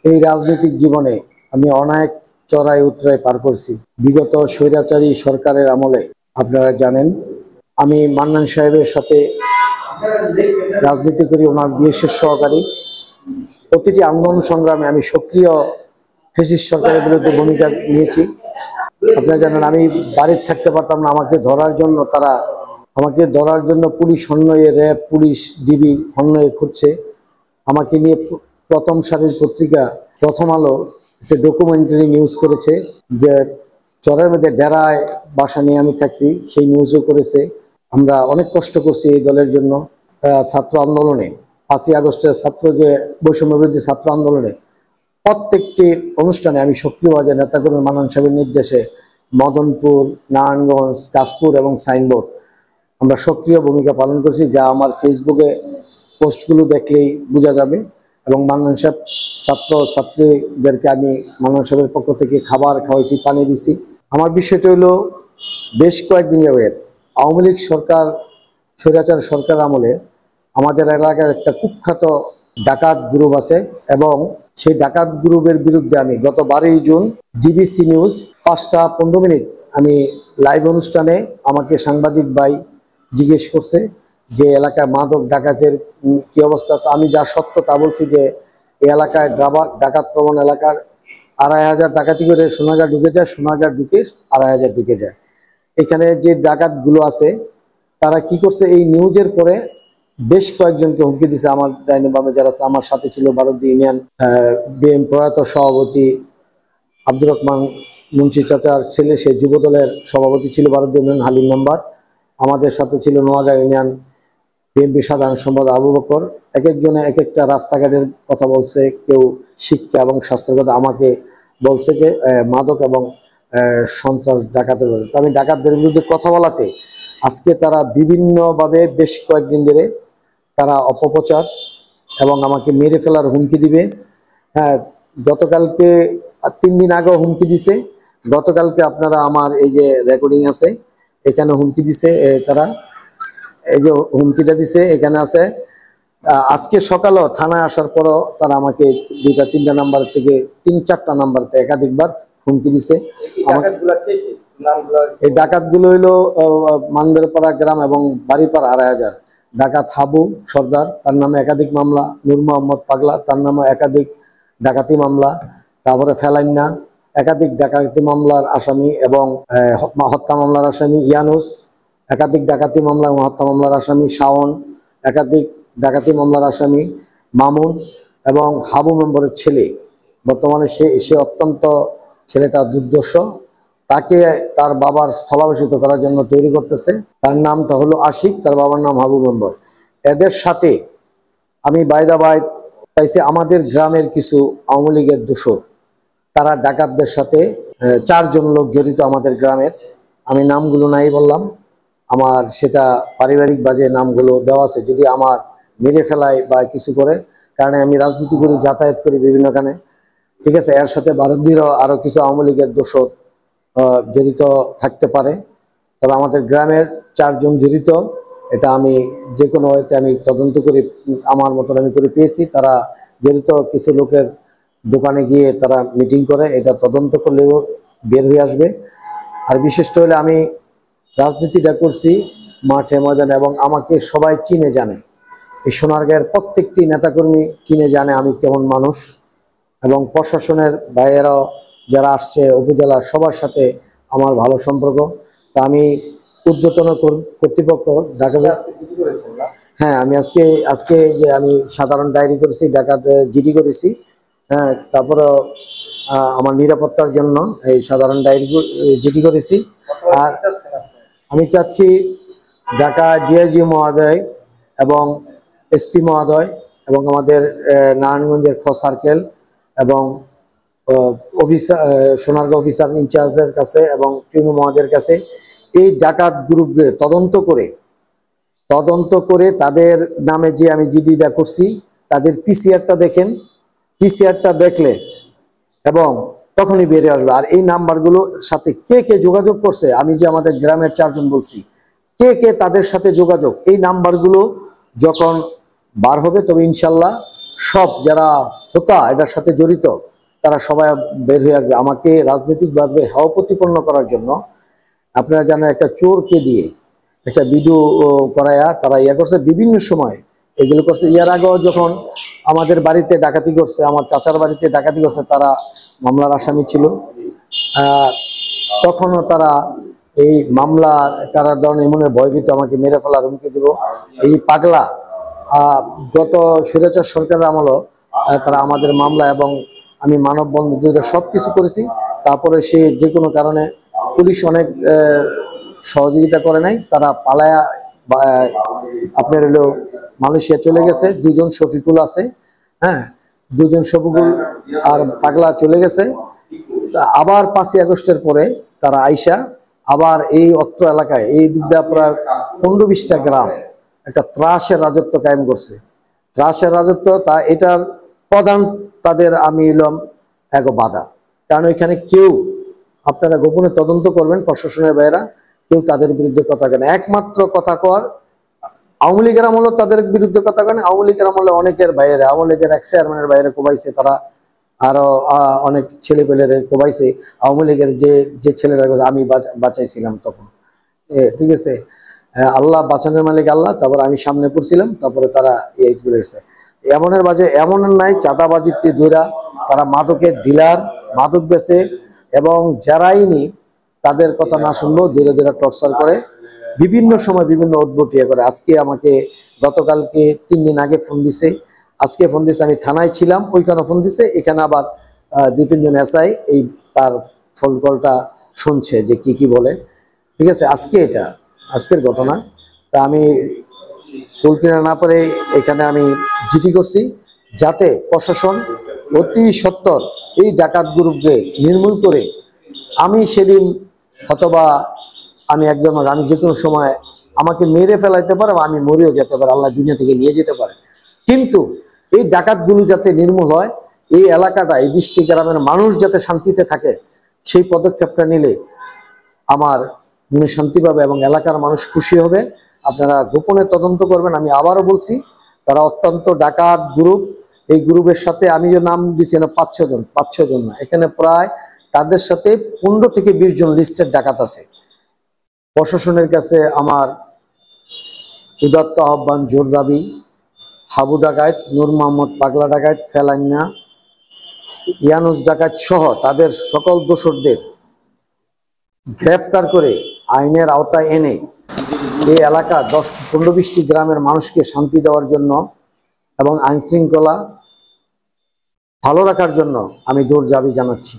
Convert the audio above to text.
এই রাজনৈতিক জীবনে আমি অনেক চড়াই উতরাই পার করছি। বিগত স্বৈরাচারী সরকারের আমলে আপনারা জানেন আমি মান্নান সাহেবের সাথে রাজনীতি করি, ওনার বিশেষ সহকারী। প্রতিটি আন্দোলন সংগ্রামে আমি সক্রিয় ফ্যাসিস্ট সরকারের বিরুদ্ধে ভূমিকা নিয়েছি। আপনারা জানেন আমি বাড়িতে থাকতে পারতাম না, আমাকে ধরার জন্য পুলিশ হন্যয়ে, র্যাব, পুলিশ, ডিবি হন্যয়ে খুঁজছে। আমাকে নিয়ে প্রথম সারির পত্রিকা প্রথম আলো একটা ডকুমেন্টারি নিউজ করেছে যে চরের মধ্যে ডেরায় বাসা নিয়ে আমি থাকছি, সেই নিউজও করেছে। আমরা অনেক কষ্ট করছি এই দলের জন্য। ছাত্র আন্দোলনে 5ই আগস্টের বৈষম্য বিরোধী ছাত্র আন্দোলনে প্রত্যেকটি অনুষ্ঠানে আমি সক্রিয়ভাবে নেতাকর্মী মান্নান সাহেবের নির্দেশে মদনপুর, নারায়ণগঞ্জ, কাশপুর এবং সাইনবোর্ড আমরা সক্রিয় ভূমিকা পালন করছি, যা আমার ফেসবুকে পোস্টগুলো দেখলেই বোঝা যাবে। এবং মান্নান সাহেব ছাত্রছাত্রীদেরকে আমি মান্নান সাহেবের পক্ষ থেকে খাবার খাওয়াইছি, পানি দিছি। আমার বিষয়টা হলো বেশ কয়েকদিন যাবে আওয়ামী লীগ সরকার, স্বৈরাচার সরকার আমলে আমাদের এলাকার একটা কুখ্যাত ডাকাত গ্রুপ আছে এবং সেই ডাকাত গ্রুপের বিরুদ্ধে আমি গত 12ই জুন ডিবিসি নিউজ 5টা 15 মিনিট আমি লাইভ অনুষ্ঠানে আমাকে সাংবাদিক ভাই জিজ্ঞেস করছে যে এলাকায় মাদক ডাকাতের কি অবস্থা। তো আমি যা সত্য তা বলছি যে এই এলাকায় ডাকাত প্রবণ এলাকার 2,500 ডাকাতি করে সোনারগাঁ ঢুকে যায়, সোনারগাঁ ঢুকে 2,500 ঢুকে যায়। এখানে যে ডাকাতগুলো আছে তারা কি করছে, এই নিউজের পরে বেশ কয়েকজনকে হুমকি দিছে। আমার ডাইনে বামে যারা আছে, আমার সাথে ছিল বারুদ্দি ইউনিয়ন বিএম প্রয়াত সভাপতি আব্দুর রহমান মুন্সি চাচার ছেলে, সে যুবদলের সভাপতি ছিল বারুদ্দি ইউনিয়ন হালিম মেম্বার। আমাদের সাথে ছিল নোয়াগাঁ ইউনিয়ন বিএনপি সাধারণ সম্পাদক আবু বকর। এক একজনে এক একটা রাস্তাঘাটের কথা বলছে, কেউ শিক্ষা এবং স্বাস্থ্যের কথা। আমাকে বলছে যে মাদক এবং সন্ত্রাস ডাকাতের বিরুদ্ধে। তো আমি ডাকাতদের বিরুদ্ধে কথা বলাতে আজকে তারা বিভিন্নভাবে বেশ কয়েকদিন ধরে তারা অপপ্রচার এবং আমাকে মেরে ফেলার হুমকি দিবে। হ্যাঁ, গতকালকে 3 দিন আগেও হুমকি দিছে। গতকালকে আপনারা আমার এই যে রেকর্ডিং আছে, এখানে হুমকি দিছে তারা, এই যে হুমকিটা দিছে এখানে আছে। আজকে সকালেও থানায় আসার পরও তারা আমাকে 2টা-3টা নাম্বার থেকে 3-4টা নাম্বার থেকে একাধিকবার হুমকি দিছে। এই ডাকাতগুলো হইলো মান্দেরপাড়া গ্রাম এবং বাড়িপাড়া 2,500। ডাকাত হাবু সর্দার, তার নামে একাধিক মামলা। নূর মোহাম্মদ পাগলা, তার নামে একাধিক ডাকাতি মামলা। তারপরে ফেলাইন্না একাধিক ডাকাতি মামলার আসামি এবং হত্যা মামলার আসামি। ইয়ানুস একাধিক ডাকাতি মামলা এবং হত্যা মামলার আসামি। শাওন একাধিক ডাকাতি মামলার আসামি। মামুন এবং হাবু মেম্বরের ছেলে, বর্তমানে সে অত্যন্ত ছেলেটা দুর্দর্শ, তাকে তার বাবার স্থলাভিষিক্ত করার জন্য তৈরি করতেছে। তার নামটা হলো আশিক, তার বাবার নাম হাবু মেম্বর। এদের সাথে আমি বাইদা পাইছি আমাদের গ্রামের কিছু আওয়ামী লীগের দোসর, তারা ডাকাতদের সাথে 4 জন লোক জড়িত আমাদের গ্রামের। আমি নামগুলো নাই বললাম, আমার সেটা পারিবারিক বাজে নামগুলো দেওয়া আছে। যদি আমার মেরে ফেলায় বা কিছু করে, কারণে আমি রাজনীতি করি, যাতায়াত করি বিভিন্নখানে, ঠিক আছে। এর সাথে বারুদ্দিরও আরও কিছু আওয়ামী লীগের দোসর জড়িত থাকতে পারে। তবে আমাদের গ্রামের 4 জন জড়িত, এটা আমি যে কোনো হয়তো আমি তদন্ত করে আমার মতন আমি করে পেয়েছি। তারা জড়িত কিছু লোকের দোকানে গিয়ে তারা মিটিং করে, এটা তদন্ত করলেও বের হয়ে আসবে। আর বিশেষ হলে আমি রাজনীতিটা করছি মাঠে ময়দানে এবং আমাকে সবাই চিনে জানে। এই সোনারগাঁয়ের প্রত্যেকটি নেতাকর্মী চিনে জানে আমি কেমন মানুষ। এবং প্রশাসনের বাইরেও যারা আসছে, উপজেলার সবার সাথে আমার ভালো সম্পর্ক। তা আমি ঊর্ধ্বতন কর্তৃপক্ষ ঢাকা, হ্যাঁ আমি আজকে যে আমি সাধারণ ডায়েরি করেছি, ঢাকাতে জিডি করেছি। হ্যাঁ, তারপরে আমার নিরাপত্তার জন্য এই সাধারণ ডায়েরি জিডি করেছি। আর আমি চাচ্ছি ঢাকা ডিআইজি মহোদয় এবং এসপি মহোদয় এবং আমাদের নারায়ণগঞ্জের খ সার্কেল এবং অফিসার, সোনারগাঁও অফিসার ইনচার্জের কাছে এবং টিনু মহোদয়ের কাছে এই ডাকাত গ্রুপের তদন্ত করে তাদের নামে যে আমি জিডিটা করছি তাদের পিসিআরটা দেখেন। পিসিআরটা দেখলে এবং তখনই বেরিয়ে আসবে। আর এই নাম্বারগুলোর সাথে কে কে যোগাযোগ করছে, আমি যে আমাদের গ্রামের 4 জন বলছি, কে কে তাদের সাথে যোগাযোগ, এই নাম্বারগুলো যখন বার হবে তবে ইনশাল্লাহ সব যারা হোতা এটার সাথে জড়িত তারা সবাই বের হয়ে আসবে আমাকে রাজনৈতিকভাবে হেয় প্রতিপন্ন করার জন্য। আপনারা জানেন একটা চোরকে দিয়ে একটা ভিডিও করায়া তারা ইয়া করছে বিভিন্ন সময়, এগুলো করছে। ইয়ার আগেও যখন আমাদের বাড়িতে ডাকাতি করছে, আমার চাচার বাড়িতে ডাকাতি করছে, তারা মামলার আসামি ছিল। তখনও তারা এই মামলার কারাদণ্ড এমনের ভয়ভীত আমাকে মেরে ফেলার হুমকি দিব। এই পাগলা গত স্বৈরাচার সরকারের আমলও তারা আমাদের মামলা এবং আমি মানববন্ধন সবকিছু করেছি, তারপরে সে যে কোনো কারণে পুলিশ অনেক সহযোগিতা করে নাই, তারা পালায়া আপনার হলো মালয়েশিয়া চলে গেছে। দুজন শফিকুল আছে, হ্যাঁ, দুজন শফিকুল আর পাগলা চলে গেছে। আবার 5ই আগস্টের পরে তারা আইসা আবার এই অত্র এলাকায় এই দিকটা প্রায় 15-20টা গ্রাম একটা ত্রাসের রাজত্ব কায়েম করছে। ত্রাসের রাজত্ব তা এটার প্রধান তাদের আমি এলাম এক বাধা, কারণ এখানে কেউ, আপনারা গোপনে তদন্ত করবেন প্রশাসনের বাইরা, কেউ তাদের বিরুদ্ধে কথা কেন, একমাত্র কথা কর আওয়ামী লীগের আমলে তাদের বিরুদ্ধে কথা কেন। আওয়ামী লীগের আমলে অনেকের বাইরে, আওয়ামী লীগের এক চেয়ারম্যানের বাইরে কোবাইছে তারা, আরো অনেক ছেলে পেলেরে কোবাইছে। আওয়ামী লীগের যে ছেলেরা আমি বাঁচাইছিলাম তখন, ঠিক আছে, আল্লাহ বাঁচানোর মালিক আল্লাহ। তারপর আমি সামনে পড়ছিলাম, তারপরে তারা এই করেছে। এমনের বাজে এমনের নাই, চাঁদাবাজিতে ধরা তারা মাদকের ডিলার, মাদক বেচে, এবং যারাই নি তাদের কথা না শুনলেও ধীরে ধীরে টর্চার করে, বিভিন্ন সময় বিভিন্ন অদ্ভুত ইয়ে করে। আজকে আমাকে গতকালকে 3 দিন আগে ফোন দিছে, আজকে ফোন দিছে, আমি থানায় ছিলাম, ওইখানে ফোন দিছে, এখানে আবার 2-3 জন এসআই এই তার ফোন কলটা শুনছে যে কি বলে, ঠিক আছে। আজকের ঘটনা। তা আমি কুল কিনা না পারে এখানে আমি জিডি করছি, যাতে প্রশাসন অতি সত্বর এই ডাকাত গ্রুপকে নির্মূল করে, আমি সেদিন অথবা আমি একজন, আমি যে কোনো সময় আমাকে মেরে ফেলাইতে পারে, আমি মরেও যেতে পারে, আল্লাহ দুনিয়া থেকে নিয়ে যেতে পারে, কিন্তু এই ডাকাতগুলো যাতে নির্মূল হয়, এই এলাকাটা, এই 20টি গ্রামের মানুষ যাতে শান্তিতে থাকে, সেই পদক্ষেপটা নিলে আমার মনে শান্তি পাবে এবং এলাকার মানুষ খুশি হবে। আপনারা গোপনে তদন্ত করবেন। আমি আবারও বলছি, তারা অত্যন্ত ডাকাত গ্রুপ। এই গ্রুপের সাথে আমি যে নাম দিচ্ছি না 5-6 জন না, এখানে প্রায় তাদের সাথে 15 থেকে 20 জন লিস্টের ডাকাত আছে। প্রশাসনের কাছে আমার উদাত্ত আহ্বান, জোর দাবি, হাবু ডাকাত, নূর মোহাম্মদ পাগলা ডাকাত, ফেলান্না, ইয়ানুস ডাকাত সহ তাদের সকল দোসরদের গ্রেফতার করে আইনের আওতায় এনে এই এলাকা 10-15-20টি গ্রামের মানুষকে শান্তি দেওয়ার জন্য এবং আইন শৃঙ্খলা ভালো রাখার জন্য আমি জোর দাবি জানাচ্ছি।